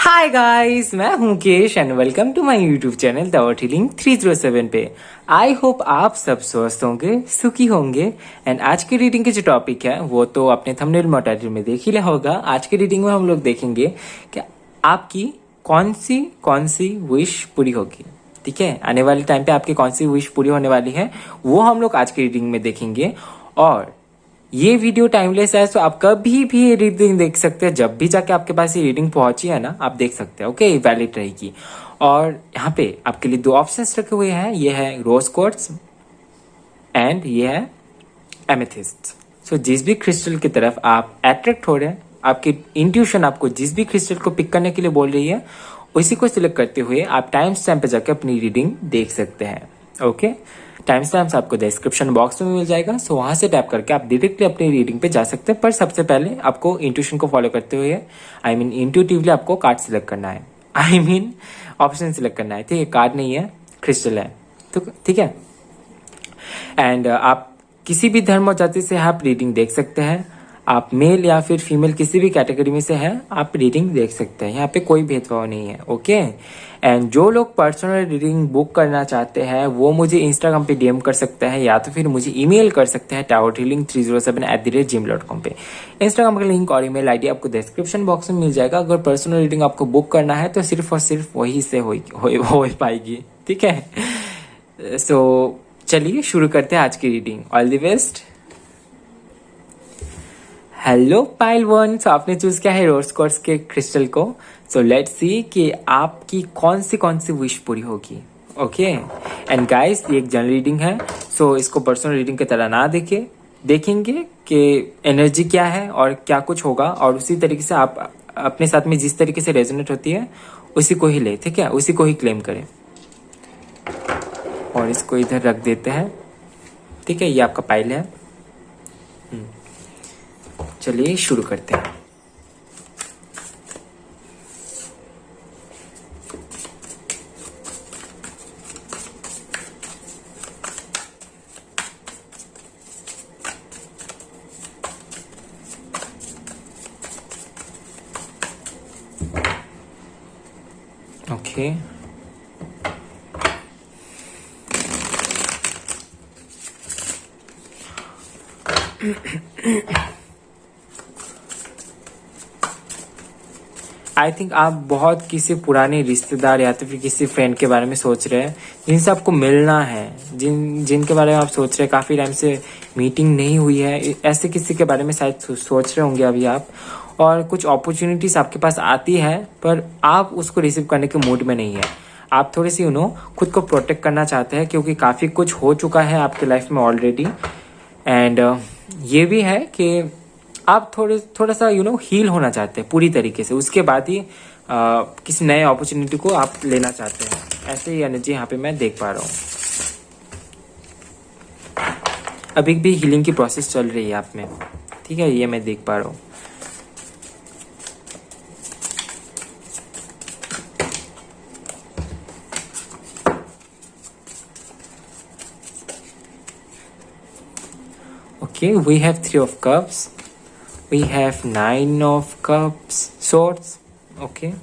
हाय guys, मैं हूं Kesh and welcome to my YouTube channel tower healing 307 पे। आई होप आप सब स्वस्थ होंगे, सुखी होंगे। एंड आज की रीडिंग के जो टॉपिक है वो तो आपने थंबनेल में टाइटल में देख ही लिया होगा। आज की रीडिंग में हम लोग देखेंगे कि आपकी कौन सी विश पूरी होगी। ठीक है, आने वाले टाइम पे आपकी कौन सी विश पूरी होने वाली है वो हम लोग आज की रीडिंग में देखेंगे। और ये वीडियो टाइमलेस है, तो आप कभी भी ये रीडिंग देख सकते हैं। जब भी जाके आपके पास ये रीडिंग पहुंची है ना, आप देख सकते हैं। ओके, वैलिड रहेगी। और यहाँ पे आपके लिए दो ऑप्शंस रखे हुए हैं, ये है रोज क्वार्ट्ज एंड ये है एमेथिस्ट। सो जिस भी क्रिस्टल की तरफ आप अट्रैक्ट हो रहे हैं, आपकी इंट्यूशन आपको जिस भी क्रिस्टल को पिक करने के लिए बोल रही है, उसी को सिलेक्ट करते हुए आप टाइम स्टैम्प पे जाके अपनी रीडिंग देख सकते हैं। ओके, टाइम स्टैम्प्स आपको डिस्क्रिप्शन बॉक्स में मिल जाएगा, सो वहां से टैप करके आप डायरेक्टली अपनी रीडिंग पे जा सकते हैं। पर सबसे पहले आपको इंट्यूशन को फॉलो करते हुए इंट्यूटिवली आपको कार्ड सिलेक्ट करना है। ऑप्शन सिलेक्ट करना है। ठीक है, कार्ड नहीं है, क्रिस्टल है। तो ठीक है, एंड आप किसी भी धर्म और जाति से आप रीडिंग देख सकते हैं। आप मेल या फिर फीमेल किसी भी कैटेगरी में से है, आप रीडिंग देख सकते हैं। यहाँ पे कोई भेदभाव नहीं है। ओके, एंड जो लोग पर्सनल रीडिंग बुक करना चाहते हैं वो मुझे इंस्टाग्राम पे डीएम कर सकते हैं या तो फिर मुझे ईमेल कर सकते हैं towerhealing307@gmail.com पे। इंस्टाग्राम का लिंक और ईमेल आईडी आपको डिस्क्रिप्शन बॉक्स में मिल जाएगा। अगर पर्सनल रीडिंग आपको बुक करना है तो सिर्फ और सिर्फ वही से हो पाएगी। ठीक है, सो चलिए शुरू करते हैं आज की reading. All the best. Hello pile one, so आपने चूज किया है रोज क्वार्ट्ज के क्रिस्टल को। सो लेट्स सी कि आपकी कौन सी विश पूरी होगी। ओके, एंड गाइस ये एक जनरल रीडिंग है, सो इसको पर्सनल रीडिंग की तरह ना देखेंगे कि एनर्जी क्या है और क्या कुछ होगा, और उसी तरीके से आप अपने साथ में जिस तरीके से रेजोनेट होती है उसी को ही ले। ठीक है, उसी को ही क्लेम करें। और इसको इधर रख देते हैं। ठीक है, ये आपका पाइल है। चलिए शुरू करते हैं। ओके, आई थिंक आप बहुत किसी पुराने रिश्तेदार या तो फिर किसी फ्रेंड के बारे में सोच रहे हैं जिनसे आपको मिलना है, जिनके बारे में आप सोच रहे हैं। काफी टाइम से मीटिंग नहीं हुई है, ऐसे किसी के बारे में शायद सोच रहे होंगे अभी आप। और कुछ अपॉर्चुनिटीज आपके पास आती है पर आप उसको रिसीव करने के मूड में नहीं है। आप थोड़ी सी खुद को प्रोटेक्ट करना चाहते हैं क्योंकि काफी कुछ हो चुका है आपके लाइफ में ऑलरेडी। एंड ये भी है कि आप थोड़ा सा हील होना चाहते हैं पूरी तरीके से, उसके बाद ही किसी नए अपॉर्चुनिटी को आप लेना चाहते हैं। ऐसे ही एनर्जी यहाँ पे मैं देख पा रहा हूँ। अभी भी हीलिंग की प्रोसेस चल रही है आप में। ठीक है, ये मैं देख पा रहा हूँ। Okay, we have 3 of cups. We have 9 of cups, swords. Okay.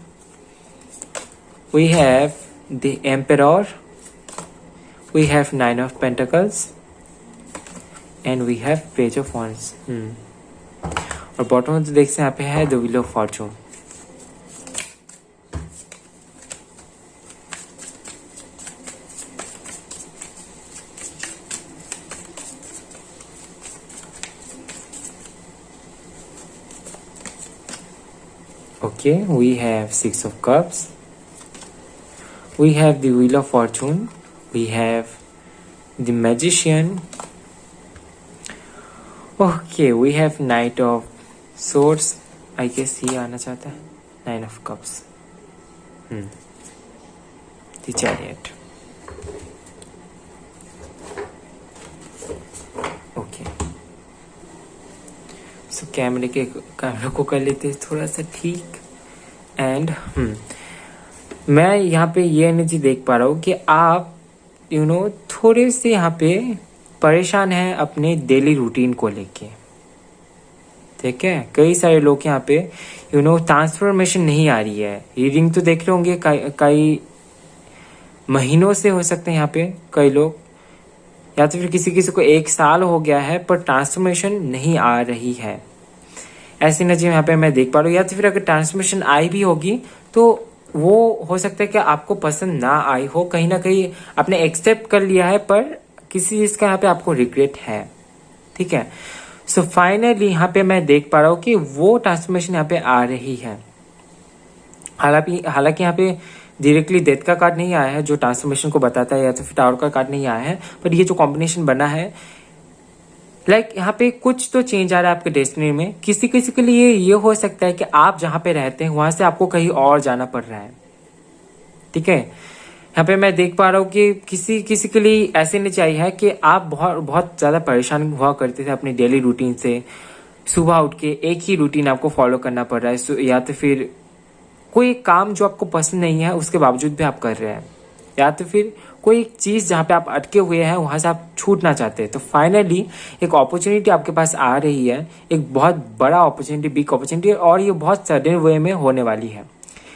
We have the emperor. We have 9 of pentacles. And we have page of wands. और बॉटम में तो देख सकते हैं यहाँ पे है the wheel of fortune. Okay, we have 6 of cups. We have the wheel of fortune. We have the magician. Okay, we have knight of swords. I guess ये आना चाहता है 9 of cups. The chariot. Okay. So कैमरे को कर लेते हैं थोड़ा सा ठीक। एंड मैं यहाँ पे ये एनर्जी देख पा रहा हूँ कि आप थोड़े से यहाँ पे परेशान हैं अपने डेली रूटीन को लेके। ठीक है, कई सारे लोग यहाँ पे ट्रांसफॉर्मेशन नहीं आ रही है। रीडिंग तो देख रहे होंगे, कई महीनों से हो सकते हैं यहाँ पे कई लोग, या तो फिर किसी किसी को 1 साल हो गया है पर ट्रांसफॉर्मेशन नहीं आ रही है। ऐसी एनर्जी यहाँ पे मैं देख पा रहा हूँ। या तो फिर अगर ट्रांसफॉर्मेशन आई भी होगी तो वो हो सकता है कि आपको पसंद ना आई हो, कहीं ना कहीं आपने एक्सेप्ट कर लिया है पर किसी चीज का यहाँ पे आपको रिग्रेट है। ठीक है, सो फाइनली यहाँ पे मैं देख पा रहा हूँ कि वो ट्रांसफॉर्मेशन यहाँ पे आ रही है। हालांकि यहाँ पे डायरेक्टली डेथ का कार्ड नहीं आया है जो ट्रांसफॉर्मेशन को बताता है, या तो फिर टावर का कार्ड नहीं आया है, पर ये जो कॉम्बिनेशन बना है, यहाँ पे कुछ तो चेंज आ रहा है आपके डेस्टिनी में। किसी किसी के लिए ये हो सकता है कि आप जहां पे रहते हैं वहां से आपको कहीं और जाना पड़ रहा है। ठीक है, यहाँ पे मैं देख पा रहा हूँ कि किसी किसी के लिए ऐसे नहीं चाहिए है कि आप बहुत बहुत ज्यादा परेशान हुआ करते थे अपनी डेली रूटीन से। सुबह उठ के एक ही रूटीन आपको फॉलो करना पड़ रहा है, या तो फिर कोई काम जो आपको पसंद नहीं है उसके बावजूद भी आप कर रहे हैं, या तो फिर कोई एक चीज जहां पे आप अटके हुए हैं वहां से आप छूटना चाहते हैं। तो फाइनली एक अपॉर्चुनिटी आपके पास आ रही है, एक बहुत बड़ा अपॉर्चुनिटी, बिग अपॉर्चुनिटी, और ये बहुत सडन वे में होने वाली है।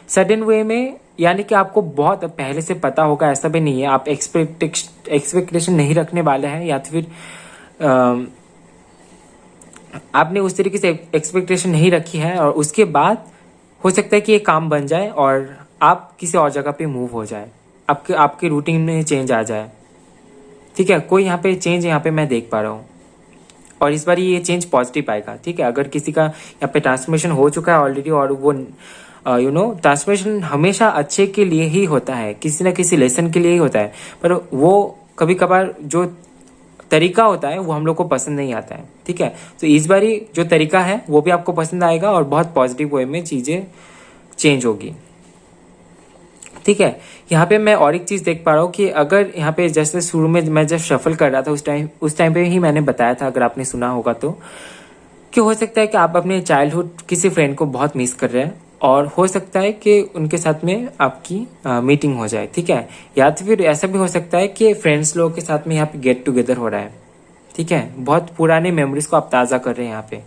सडन वे में यानी कि आपको बहुत पहले से पता होगा ऐसा भी नहीं है, आप एक्सपेक्टेशन नहीं रखने वाले हैं, या तो फिर आपने उस तरीके से एक्सपेक्टेशन नहीं रखी है और उसके बाद हो सकता है कि ये काम बन जाए और आप किसी और जगह पे मूव हो जाए, आपके रूटीन में चेंज आ जाए। ठीक है, कोई यहाँ पे चेंज यहाँ पे मैं देख पा रहा हूँ, और इस बार ये चेंज पॉजिटिव आएगा। ठीक है, अगर किसी का यहाँ पे ट्रांसफॉर्मेशन हो चुका है ऑलरेडी, और वो ट्रांसफॉर्मेशन हमेशा अच्छे के लिए ही होता है, किसी ना किसी लेसन के लिए ही होता है, पर वो कभी कभार जो तरीका होता है वो हम लोग को पसंद नहीं आता है। ठीक है, तो इस बार जो तरीका है वो भी आपको पसंद आएगा और बहुत पॉजिटिव वे में चीजें चेंज होगी। ठीक है, यहाँ पे मैं और एक चीज देख पा रहा हूँ कि अगर यहाँ पे जैसे शुरू में मैं जब शफल कर रहा था उस टाइम पे ही मैंने बताया था, अगर आपने सुना होगा तो, कि हो सकता है कि आप अपने चाइल्डहुड किसी फ्रेंड को बहुत मिस कर रहे हैं, और हो सकता है कि उनके साथ में आपकी मीटिंग हो जाए। ठीक है, या तो फिर ऐसा भी हो सकता है कि फ्रेंड्स लोगों के साथ में यहाँ पे गेट टुगेदर हो रहा है। ठीक है, बहुत पुराने मेमोरीज को आप ताज़ा कर रहे हैं। यहाँ पे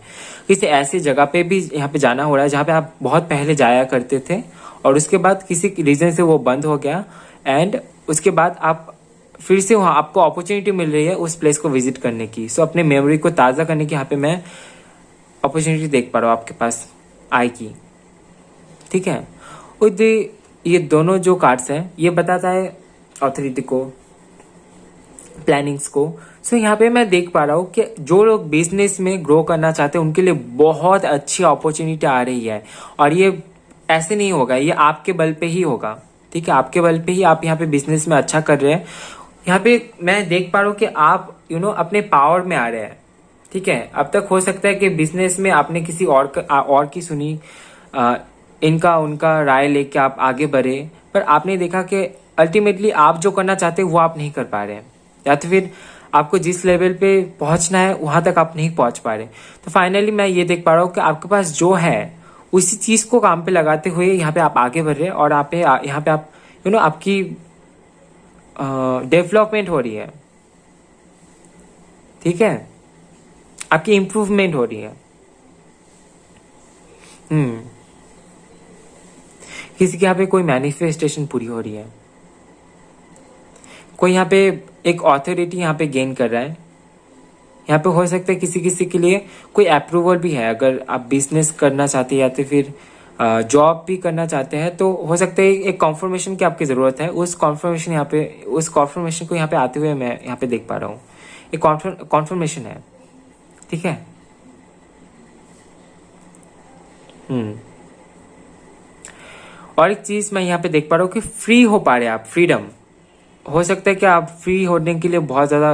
किसी ऐसी जगह पे भी यहाँ पे जाना हो रहा है जहाँ पे आप बहुत पहले जाया करते थे और उसके बाद किसी रीजन से वो बंद हो गया, एंड उसके बाद आप फिर से वहाँ आपको अपॉर्चुनिटी मिल रही है उस प्लेस को विजिट करने की। सो अपने मेमोरी को ताज़ा करने की यहाँ पे मैं अपॉर्चुनिटी देख पा रहा हूँ आपके पास आएगी। ठीक है, और ये दोनों जो कार्ड्स हैं ये बताता है अथॉरिटी को, प्लानिंग्स को। सो यहाँ पे मैं देख पा रहा हूँ कि जो लोग बिजनेस में ग्रो करना चाहते हैं उनके लिए बहुत अच्छी अपॉर्चुनिटी आ रही है, और ये ऐसे नहीं होगा, ये आपके बल पे ही होगा। ठीक है, आपके बल पे ही आप यहाँ पे बिजनेस में अच्छा कर रहे हैं। यहाँ पे मैं देख पा रहा हूँ कि आप अपने पावर में आ रहे हैं। ठीक है, अब तक हो सकता है कि बिजनेस में आपने किसी और की सुनी, इनका उनका राय लेके आप आगे बढ़े, पर आपने देखा कि अल्टीमेटली आप जो करना चाहते हैं वो आप नहीं कर पा रहे हैं, या तो फिर आपको जिस लेवल पे पहुंचना है वहां तक आप नहीं पहुंच पा रहे। तो फाइनली मैं ये देख पा रहा हूँ कि आपके पास जो है उसी चीज को काम पे लगाते हुए यहाँ पे आप आगे बढ़ रहे हैं, और यहाँ पे आप आपकी डेवलपमेंट हो रही है। ठीक है, आपकी इंप्रूवमेंट हो रही है। किसी के यहाँ पे कोई मैनिफेस्टेशन पूरी हो रही है, कोई यहाँ पे एक ऑथोरिटी यहाँ पे गेन कर रहा है। यहाँ पे हो सकता है किसी किसी के लिए कोई अप्रूवल भी है, अगर आप बिजनेस करना चाहते हैं या तो फिर जॉब भी करना चाहते हैं, तो हो सकता है एक कॉन्फर्मेशन की आपकी जरूरत है। उस कॉन्फर्मेशन को यहाँ पे आते हुए मैं यहाँ पे देख पा रहा हूँ, एक कॉन्फर्मेशन है। ठीक है, और एक चीज मैं यहाँ पे देख पा रहा हूँ कि फ्री हो पा रहे हैं आप, फ्रीडम। हो सकता है कि आप फ्री होने के लिए बहुत ज्यादा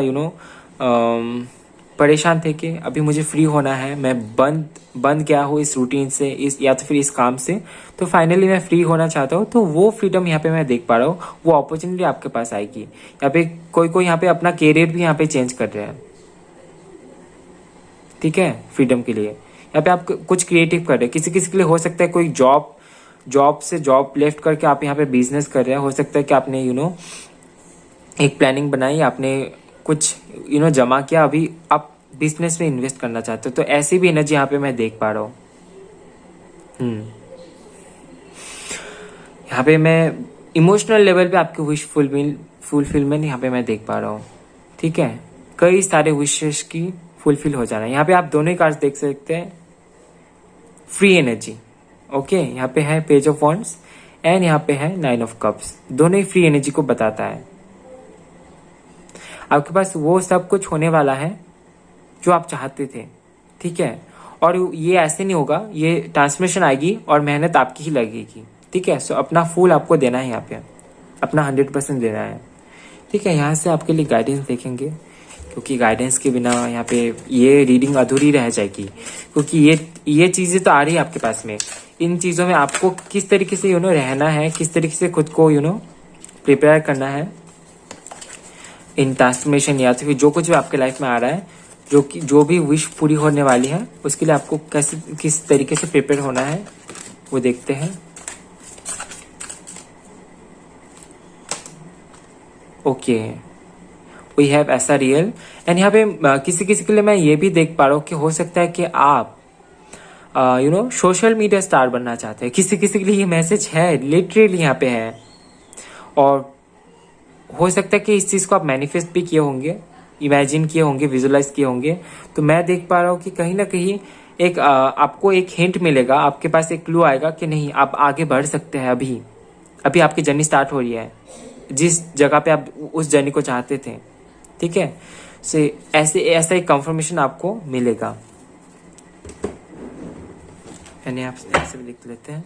परेशान थे कि अभी मुझे फ्री होना है, मैं बंद गया हूँ इस रूटीन से, इस या तो फिर इस काम से, तो फाइनली मैं फ्री होना चाहता हूँ। तो वो फ्रीडम यहाँ पे मैं देख पा रहा हूँ, वो अपॉर्चुनिटी आपके पास आएगी। यहाँ पे कोई यहाँ पे अपना कैरियर भी यहाँ पे चेंज कर रहे हैं। ठीक है, फ्रीडम के लिए यहाँ पे आप कुछ क्रिएटिव कर रहे हैं। किसी किसी के लिए हो सकता है कोई जॉब लेफ्ट करके आप यहाँ पे बिजनेस कर रहे हैं। हो सकता है कि आपने एक प्लानिंग बनाई, आपने कुछ जमा किया, अभी आप बिजनेस में इन्वेस्ट करना चाहते हो, तो ऐसी भी एनर्जी यहाँ पे मैं देख पा रहा हूँ। यहाँ पे मैं इमोशनल लेवल पे आपकी विश फुलफिलमेंट यहाँ पे मैं देख पा रहा हूँ। ठीक है, कई सारे विशेष की फुलफिल हो जाना है। यहाँ पे आप दोनों ही कार्ड्स देख सकते हैं, फ्री एनर्जी। ओके, यहाँ पे है पेज ऑफ वॉन्ड्स एंड यहाँ पे है 9 ऑफ कप्स। दोनों ही फ्री एनर्जी को बताता है। आपके पास वो सब कुछ होने वाला है जो आप चाहते थे। ठीक है, और ये ऐसे नहीं होगा, ये ट्रांसफॉर्मेशन आएगी और मेहनत आपकी ही लगेगी। ठीक है, सो अपना फुल आपको देना है, यहाँ पे अपना 100% देना है। ठीक है, यहाँ से आपके लिए गाइडेंस देखेंगे, क्योंकि गाइडेंस के बिना यहाँ पे ये रीडिंग अधूरी रह जाएगी, क्योंकि ये चीज़ें तो आ रही है आपके पास में। इन चीज़ों में आपको किस तरीके से रहना है, किस तरीके से खुद को प्रिपेयर करना है इन ट्रांसफॉर्मेशन, या तो फिर जो कुछ भी आपके लाइफ में आ रहा है, जो भी विश पूरी होने वाली है, उसके लिए आपको किस तरीके से प्रिपेयर होना है वो देखते हैं। ओके, वी हैव ऐसा रियल। एंड यहाँ पे किसी के लिए मैं ये भी देख पा रहा हूँ कि हो सकता है कि आप सोशल मीडिया स्टार बनना चाहते हैं। किसी के लिए ये मैसेज है, लिटरली यहाँ पे है। और हो सकता है कि इस चीज़ को आप मैनिफेस्ट भी किए होंगे, इमेजिन किए होंगे, विजुलाइज किए होंगे। तो मैं देख पा रहा हूँ कि कहीं ना कहीं एक आपको एक हिंट मिलेगा, आपके पास एक क्लू आएगा कि नहीं, आप आगे बढ़ सकते हैं। अभी आपकी जर्नी स्टार्ट हो रही है, जिस जगह पे आप उस जर्नी को चाहते थे। ठीक है, से ऐसा एक कंफर्मेशन आपको मिलेगा। यानी आप ऐसे भी लिख लेते हैं।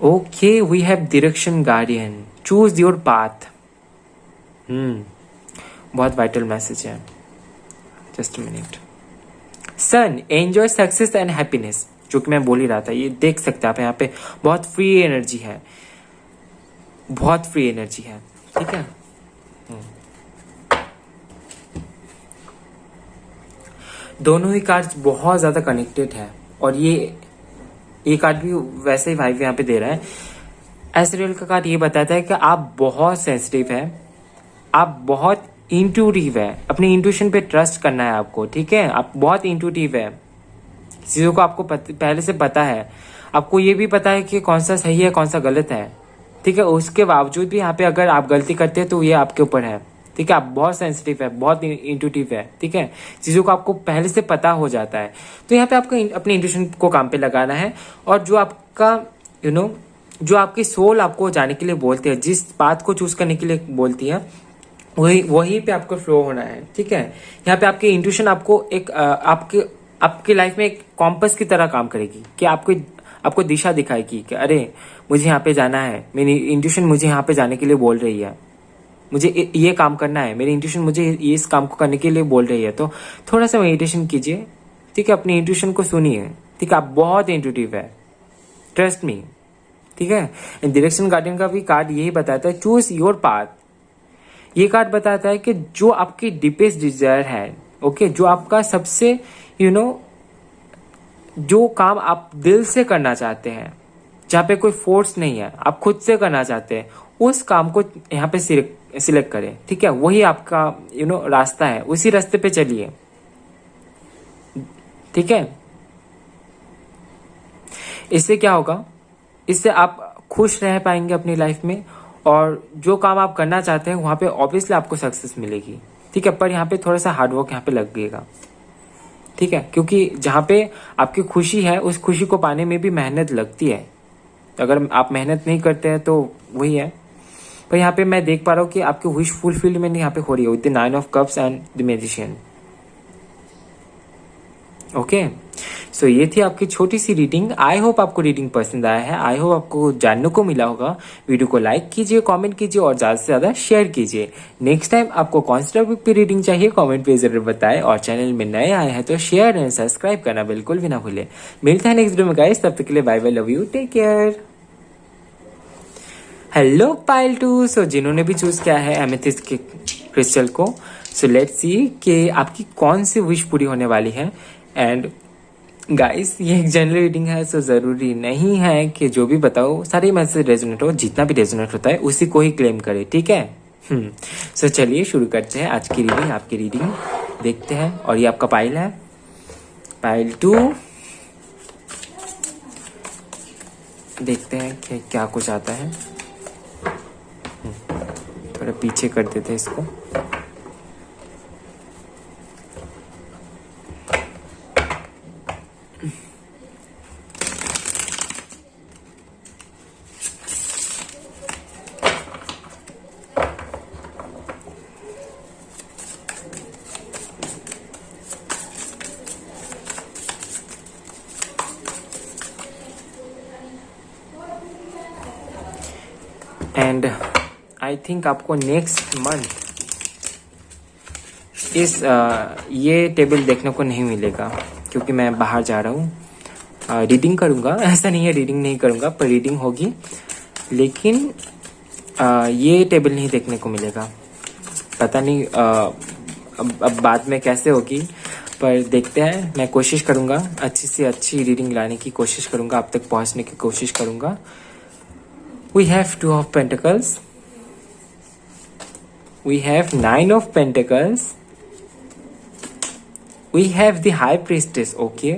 Okay, we have direction guardian, choose your path. बहुत वाइटल मैसेज है। Just minute. Son, enjoy success and happiness, जो कि मैं बोल ही रहा था। ये देख सकते हैं आप, यहाँ पे बहुत फ्री एनर्जी है, बहुत फ्री एनर्जी है। ठीक है, दोनों ही कार्ड्स बहुत ज्यादा कनेक्टेड है, और ये कार्ड भी वैसे ही वाइब यहाँ पे दे रहा है। एसरियल का कार्ड ये बताता है कि आप बहुत सेंसिटिव है, आप बहुत इंट्यूटिव है, अपनी इंट्यूशन पे ट्रस्ट करना है आपको। ठीक है, आप बहुत इंट्यूटिव है, चीजों को आपको पहले से पता है, आपको ये भी पता है कि कौन सा सही है, कौन सा गलत है। ठीक है, उसके बावजूद भी यहाँ पे अगर आप गलती करते हैं तो ये आपके ऊपर है। ठीक है, आप बहुत सेंसिटिव है, बहुत इंट्यूटिव है। ठीक है, चीजों को आपको पहले से पता हो जाता है। तो यहाँ पे आपको अपनी इंट्यूशन को काम पे लगाना है, और जो आपका जो आपकी सोल आपको जाने के लिए बोलती है, जिस बात को चूज करने के लिए बोलती है, वही पे आपको फ्लो होना है। ठीक है, यहाँ पे आपकी इंट्यूशन आपको एक आपके लाइफ में एक कॉम्पस की तरह काम करेगी, कि आपको दिशा दिखाएगी कि अरे मुझे यहाँ पे जाना है, मेरी इंट्यूशन मुझे यहाँ पे जाने के लिए बोल रही है, मुझे ये काम करना है, मेरी इंट्यूशन मुझे इस काम को करने के लिए बोल रही है। तो थोड़ा सा मेडिटेशन कीजिए। ठीक है, अपनी इंट्यूशन को सुनिए। ठीक है, आप बहुत इंट्यूटिव है, ट्रस्ट मी। ठीक है, डायरेक्शन गार्डियन का भी कार्ड यही बताता है, चूज योर पाथ। ये कार्ड बताता है कि जो आपकी डीपेस्ट डिजायर है, ओके, जो आपका सबसे जो काम आप दिल से करना चाहते हैं, जहाँ पे कोई फोर्स नहीं है, आप खुद से करना चाहते हैं, उस काम को यहाँ पे सिलेक्ट करें। ठीक है, वही आपका रास्ता है, उसी रास्ते पे चलिए। ठीक है, इससे क्या होगा, इससे आप खुश रह पाएंगे अपनी लाइफ में, और जो काम आप करना चाहते हैं वहां पे ऑब्वियसली आपको सक्सेस मिलेगी। ठीक है, पर यहाँ पे थोड़ा सा हार्डवर्क यहाँ पे लगेगा। ठीक है, क्योंकि जहाँ पे आपकी खुशी है, उस खुशी को पाने में भी मेहनत लगती है। अगर आप मेहनत नहीं करते हैं तो वही है। पर यहाँ पे मैं देख पा रहा हूँ कि आपकी विश फुलफिलमेंट यहाँ पे हो रही है with the 9 of cups and the magician. Okay, so ये थी आपकी छोटी सी रीडिंग। आई होप आपको रीडिंग पसंद आया है, आई होप आपको जानने को मिला होगा। वीडियो को लाइक कीजिए, कमेंट कीजिए और ज्यादा से ज्यादा शेयर कीजिए। नेक्स्ट टाइम आपको कौन सा टॉपिक पे रीडिंग चाहिए कमेंट पे जरूर बताएं, और चैनल में नए आए हैं तो शेयर एंड सब्सक्राइब करना बिल्कुल भी ना भूले। मिलता है नेक्स्ट वीडियो में गाइस, तब तक के लिए bye bye, love you, take care. Hello pile two. So जिन्होंने भी चूज किया है एमेथिस्ट के क्रिस्टल को, सो लेट्स सी कि आपकी कौन सी विश पूरी होने वाली है। एंड गाइस ये एक जनरल रीडिंग है, सो जरूरी नहीं है कि जो भी बताओ सारे मैसेज रेजोनेट हो। जितना भी रेजोनेट होता है उसी को ही क्लेम करे, ठीक है। सो चलिए शुरू करते हैं आज की रीडिंग। आपकी रीडिंग देखते हैं। और ये आपका पाइल है, पाइल 2। देखते हैं कि क्या कुछ आता है। थोड़ा पीछे कर देते हैं इसको। एंड आई थिंक आपको नेक्स्ट मंथ इस ये टेबल देखने को नहीं मिलेगा, क्योंकि मैं बाहर जा रहा हूँ। रीडिंग करूँगा, ऐसा नहीं है रीडिंग नहीं करूँगा, पर रीडिंग होगी। लेकिन ये टेबल नहीं देखने को मिलेगा। पता नहीं अब बाद में कैसे होगी, पर देखते हैं। मैं कोशिश करूँगा, अच्छी से अच्छी रीडिंग लाने की कोशिश करूँगा, आप तक पहुँचने की कोशिश करूँगा। We have 2 of Pentacles. We have 9 of Pentacles. We have the High Priestess, okay.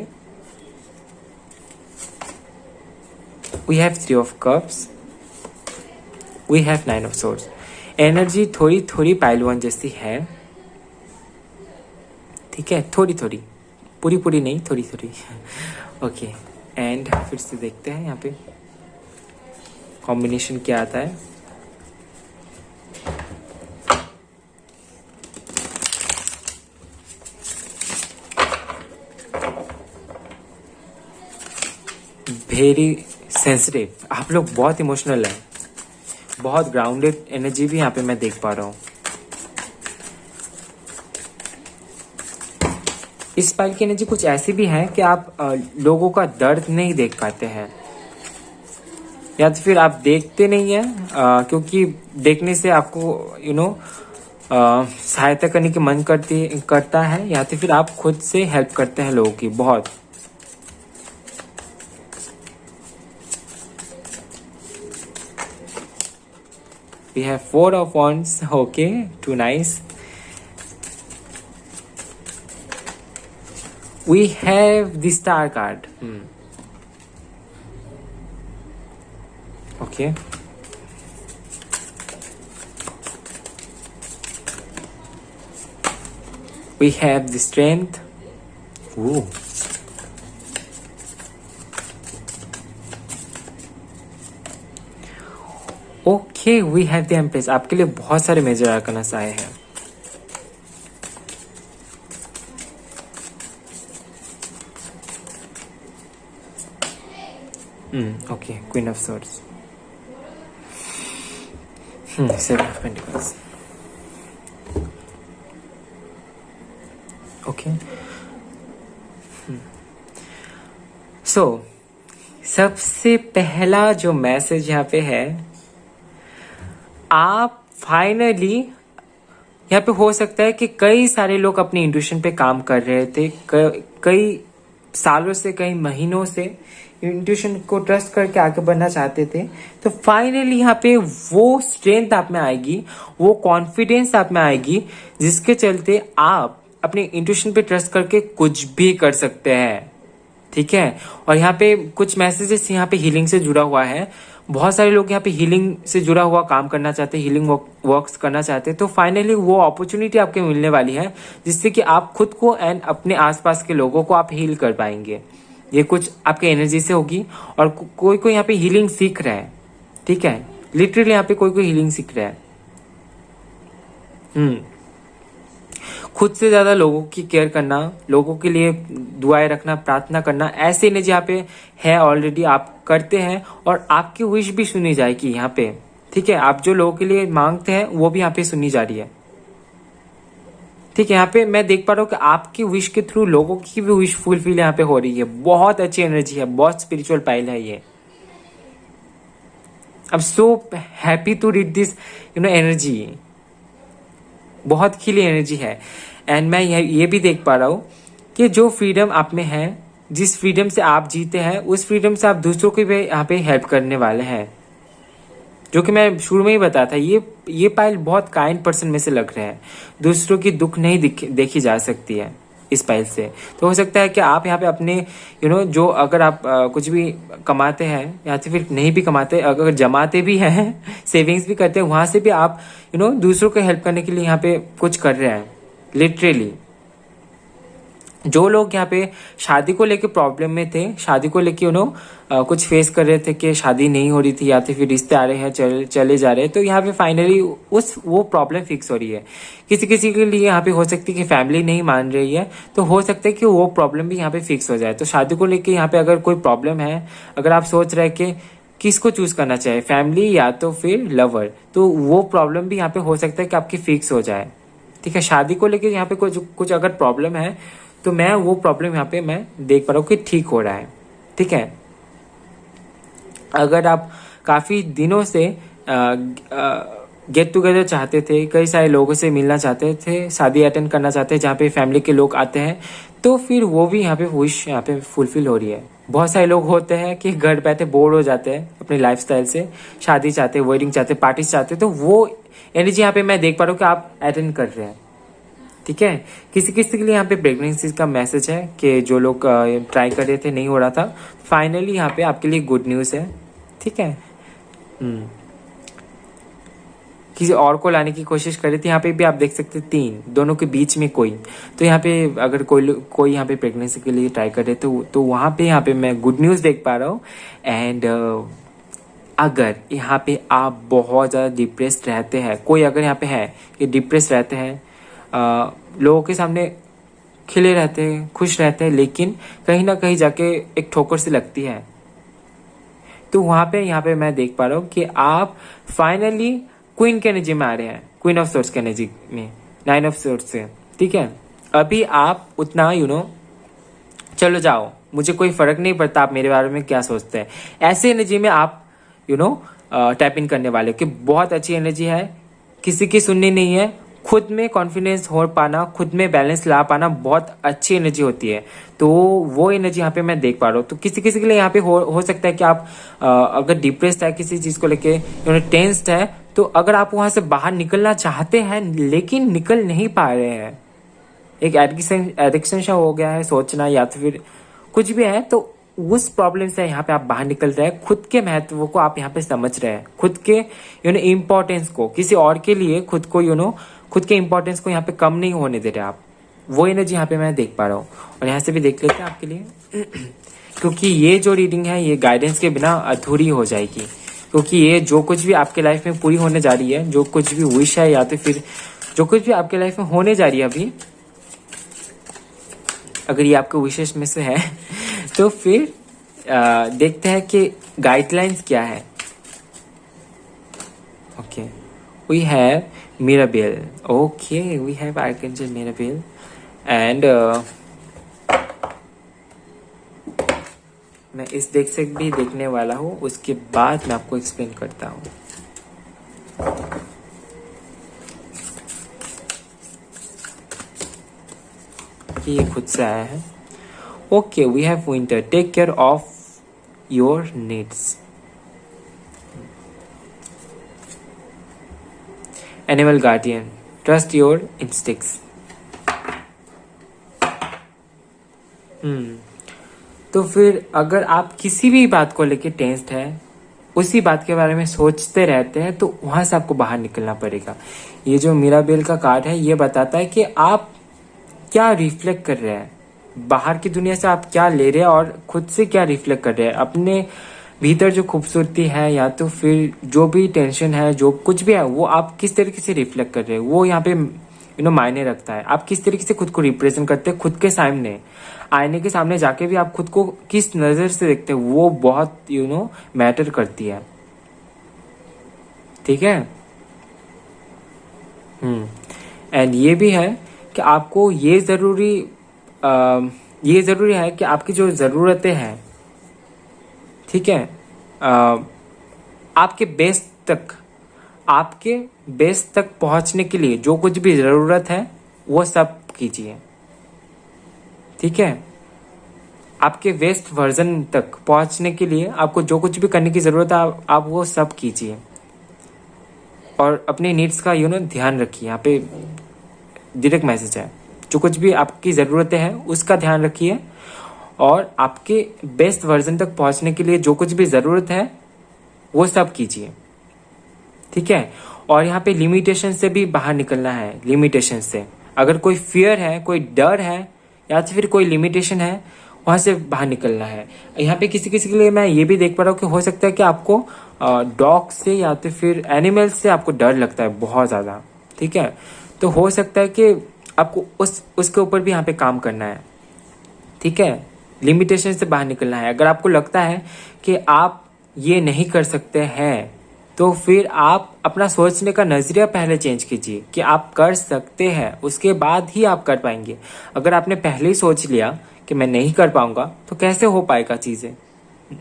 We have 3 of Cups. We have 9 of Swords. Energy थोड़ी थोड़ी पाइल 1 जैसी है, ठीक है। थोड़ी थोड़ी, पूरी पूरी नहीं, थोड़ी थोड़ी। ओके एंड फिर से देखते हैं यहाँ पे कॉम्बिनेशन क्या आता है। वेरी सेंसिटिव, आप लोग बहुत इमोशनल है, बहुत ग्राउंडेड एनर्जी भी यहाँ पे मैं देख पा रहा हूँ। इस पाइल की एनर्जी कुछ ऐसी भी है कि आप लोगों का दर्द नहीं देख पाते हैं, या तो फिर आप देखते नहीं है, क्योंकि देखने से आपको सहायता करने की मन करता है, या तो फिर आप खुद से हेल्प करते हैं लोगों की बहुत। We have 4 of Wands, okay, too nice. We have the Star card. Okay. We have the Strength. Ooh. Okay, we have the Empress. आपके लिए बहुत सारे मेजर आर्कनस आए हैं। Okay, Queen of Swords. 7 of Pentacles. Okay. So, सबसे पहला जो message यहाँ पे है, आप फाइनली यहाँ पे हो सकता है कि कई सारे लोग अपनी इंट्यूशन पे काम कर रहे थे, कई सालों से, कई महीनों से इंट्यूशन को ट्रस्ट करके आगे बढ़ना चाहते थे। तो फाइनली यहाँ पे वो स्ट्रेंथ आप में आएगी, वो कॉन्फिडेंस आप में आएगी, जिसके चलते आप अपने इंट्यूशन पे ट्रस्ट करके कुछ भी कर सकते हैं, ठीक है। और यहाँ पे कुछ मैसेजेस यहाँ पे हीलिंग से जुड़ा हुआ है। बहुत सारे लोग यहाँ पे हीलिंग से जुड़ा हुआ काम करना चाहते हैं, हीलिंग वर्क्स करना चाहते हैं। तो फाइनली वो अपॉर्चुनिटी आपके मिलने वाली है, जिससे कि आप खुद को एंड अपने आसपास के लोगों को आप हील कर पाएंगे। ये कुछ आपके एनर्जी से होगी। और कोई कोई यहाँ पे हीलिंग सीख रहा है, ठीक है। लिटरली यहाँ पे कोई कोई हीलिंग सीख रहा है। खुद से ज्यादा लोगों की केयर करना, लोगों के लिए दुआएं रखना, प्रार्थना करना, ऐसी एनर्जी यहाँ पे है ऑलरेडी, आप करते हैं। और आपकी विश भी सुनी जाएगी यहाँ पे, ठीक है। आप जो लोगों के लिए मांगते हैं वो भी यहाँ पे सुनी जा रही है, ठीक है। यहाँ पे मैं देख पा रहा हूँ कि आपकी विश के थ्रू लोगों की भी विश फुलफिल यहाँ पे हो रही है। बहुत अच्छी एनर्जी है, बहुत स्पिरिचुअल पाइल है ये। I'm so happy to read this energy. बहुत खिली एनर्जी है। एंड मैं ये भी देख पा रहा हूँ कि जो फ्रीडम आप में है, जिस फ्रीडम से आप जीते हैं, उस फ्रीडम से आप दूसरों को भी यहाँ पे हेल्प करने वाले हैं। जो कि मैं शुरू में ही बताया था, ये पाइल बहुत काइंड पर्सन में से लग रहे हैं। दूसरों की दुख नहीं देखी जा सकती है इस पाइल से। तो हो सकता है कि आप यहाँ पे अपने जो अगर आप कुछ भी कमाते हैं या फिर नहीं भी कमाते, अगर जमाते भी हैं सेविंग्स भी करते हैं, वहां से भी आप दूसरों को हेल्प करने के लिए यहाँ पे कुछ कर रहे हैं लिटरली। जो लोग यहाँ पे शादी को लेके प्रॉब्लम में थे, शादी को लेके कुछ फेस कर रहे थे कि शादी नहीं हो रही थी या फिर रिश्ते आ रहे हैं चले जा रहे हैं, तो यहाँ पे फाइनली वो प्रॉब्लम फिक्स हो रही है। किसी किसी के लिए यहाँ पे हो सकती है कि फैमिली नहीं मान रही है, तो हो सकता है कि वो प्रॉब्लम भी यहाँ पे फिक्स हो जाए। तो शादी को लेके यहाँ पे अगर कोई प्रॉब्लम है, अगर आप सोच रहे हैं कि किसको चूज करना चाहिए, फैमिली या तो फिर लवर, तो वो प्रॉब्लम भी यहाँ पे हो सकता है कि आपकी फिक्स हो जाए। ठीक है, शादी को लेके यहाँ पे कुछ अगर प्रॉब्लम है तो मैं वो प्रॉब्लम यहाँ पे मैं देख पा रहा हूँ कि ठीक हो रहा है। ठीक है, अगर आप काफी दिनों से गेट टुगेदर चाहते थे, कई सारे लोगों से मिलना चाहते थे, शादी अटेंड करना चाहते हैं जहाँ पे फैमिली के लोग आते हैं, तो फिर वो भी यहाँ पे विश यहाँ पे फुलफिल हो रही है। बहुत सारे लोग होते हैं कि घर बैठे बोर हो जाते हैं अपने लाइफस्टाइल से, शादी चाहते हैं, वेडिंग चाहते हैं, पार्टीज चाहते हैं, तो वो एनर्जी यहाँ पे मैं देख पा रहा हूँ कि आप अटेंड कर रहे हैं। ठीक है, किसी किसी के लिए यहाँ पे प्रेगनेंसी का मैसेज है कि जो लोग ट्राई कर रहे थे नहीं हो रहा था, फाइनली यहाँ पे आपके लिए गुड न्यूज है। ठीक है, किसी और को लाने की कोशिश कर रही थी, यहाँ पे भी आप देख सकते हैं 3, दोनों के बीच में कोई। तो यहाँ पे अगर कोई यहाँ पे प्रेगनेंसी के लिए ट्राई कर रहे तो वहाँ पे यहाँ पे मैं गुड न्यूज देख पा रहा हूँ। एंड अगर यहाँ पे आप बहुत ज़्यादा डिप्रेस्ड रहते हैं, कोई अगर यहाँ पे है कि डिप्रेस रहते हैं, लोगों के सामने खिले रहते हैं, खुश रहते हैं, लेकिन कहीं ना कहीं जाके एक ठोकर सी लगती है, तो वहां पे यहाँ पे मैं देख पा रहा हूँ कि आप फाइनली क्वीन के एनर्जी में आ रहे हैं, क्वीन ऑफ सोर्ट्स के एनर्जी में, 9 ऑफ सोर्ट्स से। ठीक है, अभी आप उतना चलो जाओ, मुझे कोई फर्क नहीं पड़ता आप मेरे बारे में क्या सोचते हैं, ऐसी एनर्जी में आप टैप इन करने वाले कि बहुत अच्छी एनर्जी है, किसी की सुननी नहीं है, खुद में कॉन्फिडेंस हो पाना, खुद में बैलेंस ला पाना बहुत अच्छी एनर्जी होती है। तो वो एनर्जी यहाँ पे मैं देख पा रहा हूँ। तो किसी किसी के लिए यहाँ पे हो सकता है कि आप अगर डिप्रेस्ड है, किसी चीज को लेके टेंस्ड है, तो अगर आप वहां से बाहर निकलना चाहते हैं लेकिन निकल नहीं पा रहे हैं, एक एडिक्शन सा हो गया है सोचना या तो फिर कुछ भी है, तो उस प्रॉब्लम से यहाँ पे आप बाहर निकल रहे हैं, खुद के महत्व को आप यहाँ पे समझ रहे हैं, खुद के इम्पोर्टेंस को, किसी और के लिए खुद को खुद के इम्पोर्टेंस को यहाँ पे कम नहीं होने दे रहे आप। वो एनर्जी यहाँ पे मैं देख पा रहा हूँ। और यहाँ से भी देख लेते हैं आपके लिए क्योंकि ये जो रीडिंग है ये गाइडेंस के बिना अधूरी हो जाएगी, क्योंकि ये जो कुछ भी आपके लाइफ में पूरी होने जा रही है, जो कुछ भी विश है या तो फिर जो कुछ भी आपके लाइफ में होने जा रही है अभी, अगर ये आपके विशेष में से है तो फिर देखते हैं कि गाइडलाइंस क्या है। Okay, we have Mirabel, okay we have archangel Mirabel and मैं इस देख से भी देखने वाला हूँ, उसके बाद मैं आपको एक्सप्लेन करता हूँ। ये खुद से आया है। Okay, we have winter, take care of your needs. Animal guardian, trust your instincts. तो फिर अगर आप किसी भी बात को लेके टेंस्ड है, उसी बात के बारे में सोचते रहते हैं, तो वहां से आपको बाहर निकलना पड़ेगा। ये जो मिराबेल का कार्ड है ये बताता है कि आप क्या रिफ्लेक्ट कर रहे हैं, बाहर की दुनिया से आप क्या ले रहे हैं और खुद से क्या रिफ्लेक्ट कर रहे हैं, अपने भीतर जो खूबसूरती है या तो फिर जो भी टेंशन है, जो कुछ भी है, वो आप किस तरीके से रिफ्लेक्ट कर रहे हैं, वो यहाँ पे मायने रखता है। आप किस तरीके से खुद को रिप्रेजेंट करते हैं, खुद के सामने आईने के सामने जाके भी आप खुद को किस नजर से देखते हैं, वो बहुत मैटर करती है। ठीक है, एंड ये भी है कि आपको ये जरूरी है कि आपकी जो जरूरतें हैं, ठीक है, आपके बेस तक पहुंचने के लिए जो कुछ भी जरूरत है वो सब कीजिए, ठीक है। आपके बेस्ट वर्जन तक पहुंचने के लिए आपको जो कुछ भी करने की जरूरत है आप वो सब कीजिए, और अपने नीड्स का ध्यान रखिए। यहाँ पे डायरेक्ट मैसेज है, जो कुछ भी आपकी ज़रूरतें हैं उसका ध्यान रखिए, और आपके बेस्ट वर्जन तक पहुंचने के लिए जो कुछ भी ज़रूरत है वो सब कीजिए, ठीक है। और यहाँ पे लिमिटेशन से भी बाहर निकलना है। लिमिटेशन से अगर कोई फियर है, कोई डर है, या फिर कोई लिमिटेशन है, वहाँ से बाहर निकलना है। यहाँ पे किसी किसी के लिए मैं ये भी देख पा रहा हूँ कि हो सकता है कि आपको डॉग से या तो फिर एनिमल से आपको डर लगता है बहुत ज़्यादा, ठीक है। तो हो सकता है कि आपको उसके ऊपर भी यहाँ पे काम करना है, ठीक है। लिमिटेशन से बाहर निकलना है। अगर आपको लगता है कि आप ये नहीं कर सकते हैं, तो फिर आप अपना सोचने का नजरिया पहले चेंज कीजिए कि आप कर सकते हैं, उसके बाद ही आप कर पाएंगे। अगर आपने पहले ही सोच लिया कि मैं नहीं कर पाऊंगा, तो कैसे हो पाएगा चीजें,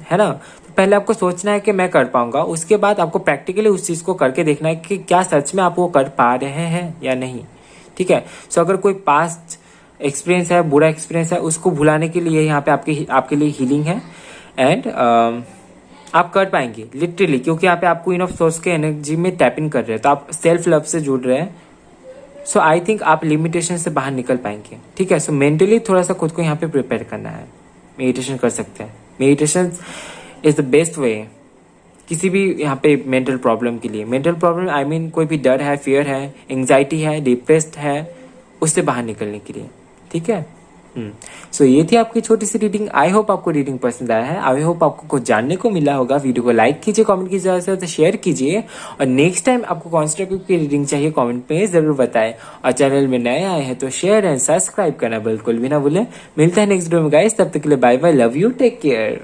है ना। तो पहले आपको सोचना है कि मैं कर पाऊंगा, उसके बाद आपको प्रैक्टिकली उस चीज को करके देखना है कि क्या सच में आप वो कर पा रहे हैं या नहीं, ठीक है। सो अगर कोई पास्ट एक्सपीरियंस है, बुरा एक्सपीरियंस है, उसको भुलाने के लिए यहाँ पे आपके लिए हीलिंग है। एंड आप कर पाएंगे लिटरली, क्योंकि यहाँ पे आपको इनफ सोर्स के एनर्जी में टैप इन कर रहे हैं, तो आप सेल्फ लव से जुड़ रहे हैं। सो आई थिंक आप लिमिटेशन से बाहर निकल पाएंगे, ठीक है। सो मेंटली थोड़ा सा खुद को यहाँ पे प्रिपेयर करना है। मेडिटेशन कर सकते हैं। Meditation is the best way किसी भी यहाँ पे मेंटल प्रॉब्लम के लिए। मेंटल प्रॉब्लम आई मीन कोई भी डर है, फियर है, एंग्जाइटी है, डिप्रेस्ड है, उससे बाहर निकलने के लिए, ठीक है। सो ये थी आपकी छोटी सी रीडिंग। आई होप आपको रीडिंग पसंद आया है। आई होप आपको कुछ जानने को मिला होगा। वीडियो को लाइक कीजिए, कमेंट कीजिए, ज़्यादा से ज़्यादा शेयर कीजिए, और नेक्स्ट टाइम आपको कौन सा टॉपिक की रीडिंग चाहिए कमेंट पे जरूर बताएं। और चैनल में नए आए हैं तो शेयर एंड सब्सक्राइब करना बिल्कुल भी ना भूलें। मिलता है नेक्स्ट वीडियो में गाइस, तब तक के लिए bye bye, love you, take care.